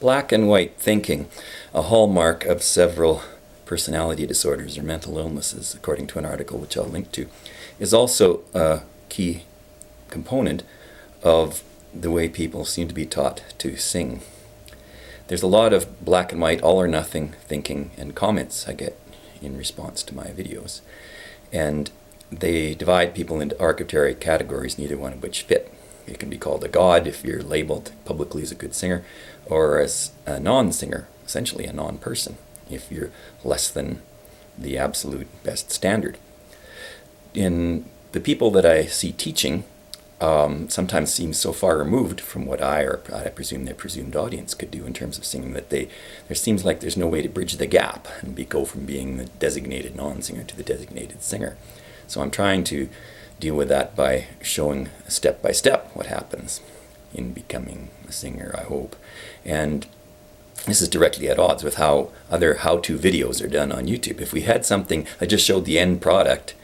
Black and white thinking, a hallmark of several personality disorders or mental illnesses, according to an article which I'll link to, is also a key component of the way people seem to be taught to sing. There's a lot of black and white, all or nothing thinking and comments I get in response to my videos. And they divide people into arbitrary categories, neither one of which fit. You can be called a god if you're labeled publicly as a good singer, or as a non-singer, essentially a non-person, if you're less than the absolute best standard. In the people that I see teaching, sometimes seem so far removed from what I presume their presumed audience could do in terms of singing that there seems like there's no way to bridge the gap and go from being the designated non-singer to the designated singer. So I'm trying to deal with that by showing step by step what happens in becoming a singer, I hope. And this is directly at odds with how other how-to videos are done on YouTube. If we had something that just showed the end product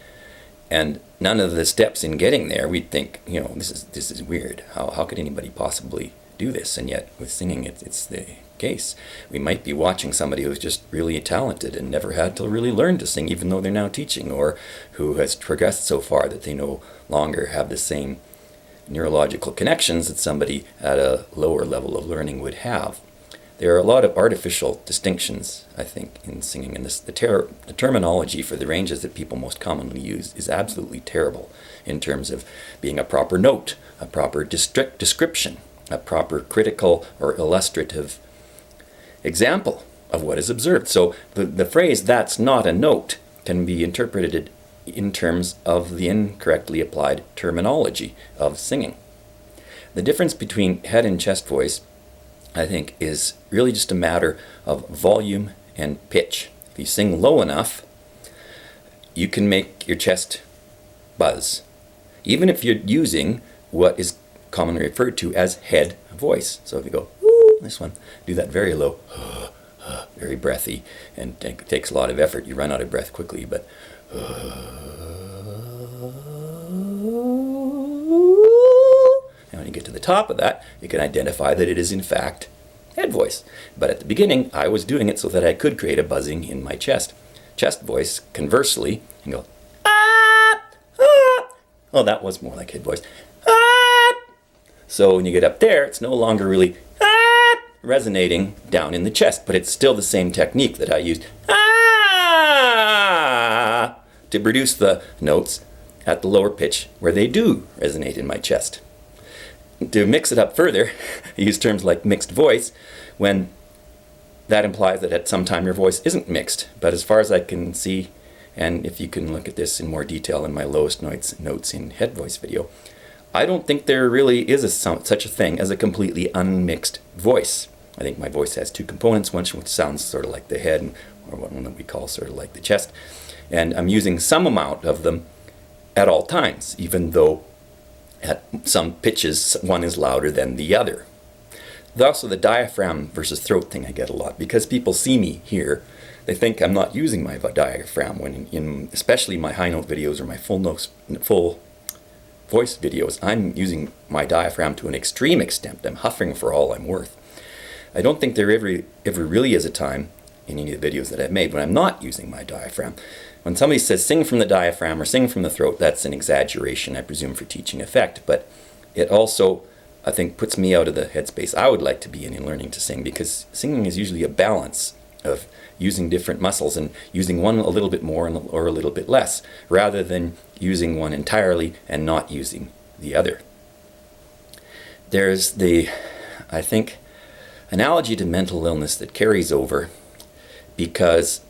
and none of the steps in getting there, we'd think, this is weird. How could anybody possibly do this? And yet with singing, it's the case. We might be watching somebody who's just really talented and never had to really learn to sing, even though they're now teaching, or who has progressed so far that they no longer have the same neurological connections that somebody at a lower level of learning would have. There are a lot of artificial distinctions, I think, in singing, and the terminology for the ranges that people most commonly use is absolutely terrible in terms of being a proper note, a proper description, a proper critical or illustrative example of what is observed. So the phrase, "that's not a note," can be interpreted in terms of the incorrectly applied terminology of singing. The difference between head and chest voice, I think, is really just a matter of volume and pitch. If you sing low enough, you can make your chest buzz, even if you're using what is commonly referred to as head voice. So if you go, "Woo," this one, do that very low, very breathy, and it takes a lot of effort. You run out of breath quickly, but and when you get to the top of that, you can identify that it is in fact head voice. But at the beginning, I was doing it so that I could create a buzzing in my chest. Chest voice, conversely, you go, "Ah, ah." Oh, that was more like head voice. "Ah." So when you get up there, it's no longer really resonating down in the chest, but it's still the same technique that I used to produce the notes at the lower pitch where they do resonate in my chest. To mix it up further, I use terms like mixed voice when that implies that at some time your voice isn't mixed. But as far as I can see, and if you can look at this in more detail in my lowest notes in head voice video, I don't think there really is such a thing as a completely unmixed voice. I think my voice has two components, one which sounds sort of like the head, or one that we call sort of like the chest. And I'm using some amount of them at all times, even though at some pitches one is louder than the other. There's also the diaphragm versus throat thing I get a lot, because people see me here. They think I'm not using my diaphragm when in especially my high note videos or my full voice videos, I'm using my diaphragm to an extreme extent. I'm huffing for all I'm worth. I don't think there ever really is a time in any of the videos that I've made when I'm not using my diaphragm. When somebody says sing from the diaphragm or sing from the throat, that's an exaggeration, I presume, for teaching effect. But it also, I think, puts me out of the headspace I would like to be in learning to sing, because singing is usually a balance of using different muscles and using one a little bit more or a little bit less, rather than using one entirely and not using the other. There's the, I think, analogy to mental illness that carries over, because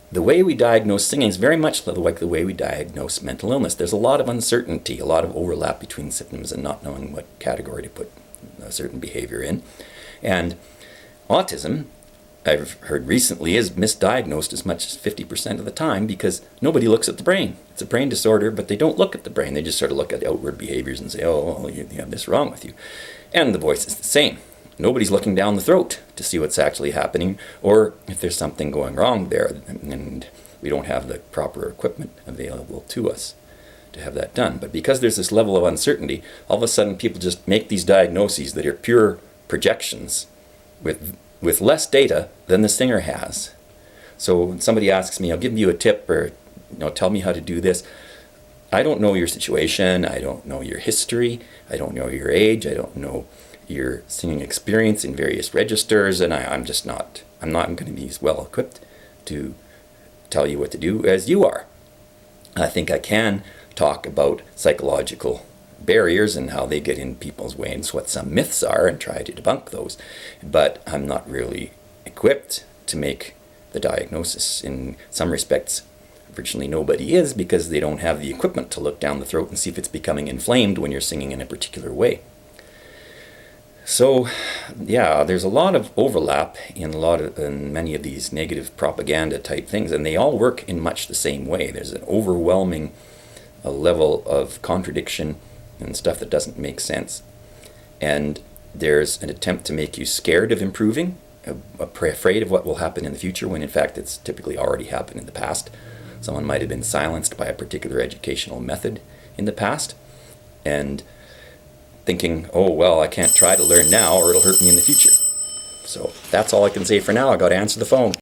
the way we diagnose singing is very much like the way we diagnose mental illness. There's a lot of uncertainty, a lot of overlap between symptoms and not knowing what category to put a certain behavior in. And autism, I've heard recently, is misdiagnosed as much as 50% of the time because nobody looks at the brain. It's a brain disorder, but they don't look at the brain. They just sort of look at outward behaviors and say, "Oh, well, you have this wrong with you." And the voice is the same. Nobody's looking down the throat to see what's actually happening, or if there's something going wrong there, and we don't have the proper equipment available to us to have that done. But because there's this level of uncertainty, all of a sudden people just make these diagnoses that are pure projections with less data than the singer has. So when somebody asks me, I'll give you a tip, or tell me how to do this, I don't know your situation, I don't know your history, I don't know your age, I don't know your singing experience in various registers, and I'm going to be as well equipped to tell you what to do as you are. I think I can talk about psychological barriers and how they get in people's way and what some myths are and try to debunk those, but I'm not really equipped to make the diagnosis. In some respects, virtually nobody is, because they don't have the equipment to look down the throat and see if it's becoming inflamed when you're singing in a particular way. So, yeah, there's a lot of overlap in many of these negative propaganda type things, and they all work in much the same way. There's an overwhelming level of contradiction and stuff that doesn't make sense. And there's an attempt to make you scared of improving, afraid of what will happen in the future, when in fact it's typically already happened in the past. Someone might have been silenced by a particular educational method in the past, and thinking, oh, well, I can't try to learn now or it'll hurt me in the future. So that's all I can say for now. I got to answer the phone.